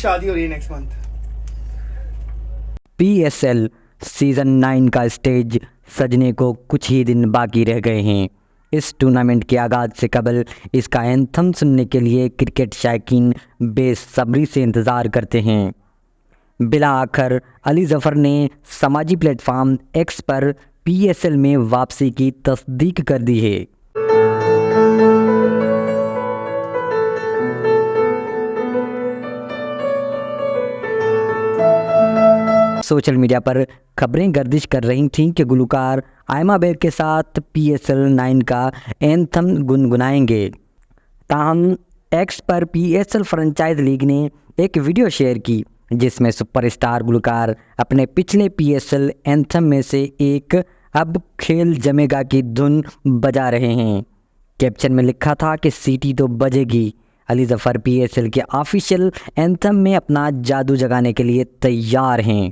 शादी हो रही है नेक्स्ट मंथ। PSL सीज़न 9 का स्टेज सजने को कुछ ही दिन बाकी रह गए हैं। इस टूर्नामेंट के आगाज़ से कबल इसका एंथम सुनने के लिए क्रिकेट शौकीन बेसब्री से इंतज़ार करते हैं। बिला आखिर अली ज़फ़र ने समाजी प्लेटफॉर्म एक्स पर PSL में वापसी की तस्दीक कर दी है। सोशल मीडिया पर खबरें गर्दिश कर रही थीं कि गुलकार आयमा बेग के साथ PSL 9 का एंथम गुनगुनाएंगे। ताहम एक्स पर PSL फ्रेंचाइज लीग ने एक वीडियो शेयर की जिसमें सुपरस्टार गुलकार अपने पिछले PSL एंथम में से एक अब खेल जमेगा की धुन बजा रहे हैं। कैप्शन में लिखा था कि सीटी तो बजेगी। अली ज़फ़र PSL के ऑफिशियल एंथम में अपना जादू जगाने के लिए तैयार हैं।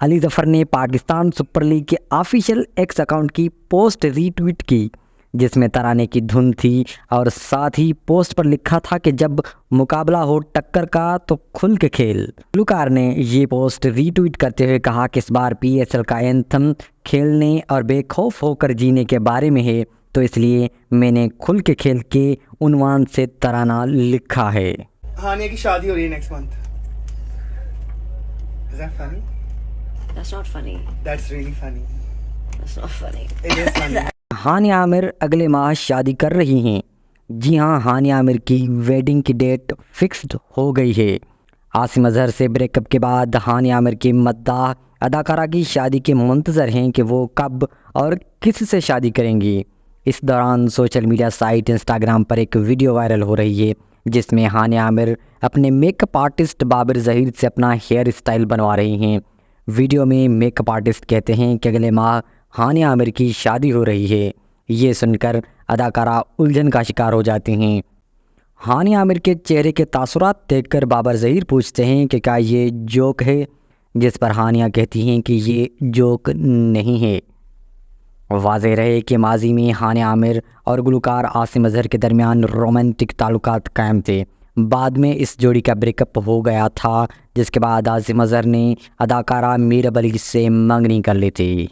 अली ज़फ़र ने पाकिस्तान सुपर लीग के ऑफिशियल एक्स अकाउंट की पोस्ट रीट्वीट की जिसमें तराने की धुन थी और साथ ही पोस्ट पर लिखा था कि जब मुकाबला हो टक्कर का तो खुल के खेल। गुलकार ने ये पोस्ट रीट्वीट करते हुए कहा कि इस बार PSL का एंथम खेलने और बेखौफ होकर जीने के बारे में है, तो इसलिए मैंने खुल के खेल के उन्वान से तराना लिखा है। हानिया की शादी हो रही है next month. Is that funny? That's not funny. That's really funny. That's not funny. It is funny. हानिया आमिर अगले माह शादी कर रही हैं। जी हाँ, हानिया आमिर की वेडिंग की डेट फिक्स्ड हो गई है। आसिम अजहर से ब्रेकअप के बाद हानिया आमिर की मद्दाह अदाकारा की शादी के मुंतज़र हैं कि वो कब और किस से शादी करेंगी। इस दौरान सोशल मीडिया साइट इंस्टाग्राम पर एक वीडियो वायरल हो रही है जिसमें हानिया आमिर अपने मेकअप आर्टिस्ट बाबर ज़हीर से अपना हेयर स्टाइल बनवा रही हैं। वीडियो में मेकअप आर्टिस्ट कहते हैं कि अगले माह हानिया आमिर की शादी हो रही है। ये सुनकर अदाकारा उलझन का शिकार हो जाती हैं। हानिया आमिर के चेहरे के तासुरात देखकर बाबर ज़हीर पूछते हैं कि क्या ये जोक है, जिस पर हानिया कहती हैं कि ये जोक नहीं है। वाज़ेह रहे कि माजी में हानिया आमिर और गुलकार आसिम अजहर के दरमियान रोमांटिक ताल्लुकात कायम थे। बाद में इस जोड़ी का ब्रेकअप हो गया था, जिसके बाद आसिम अजहर ने अदाकारा मीरब अली से मंगनी कर ली थी।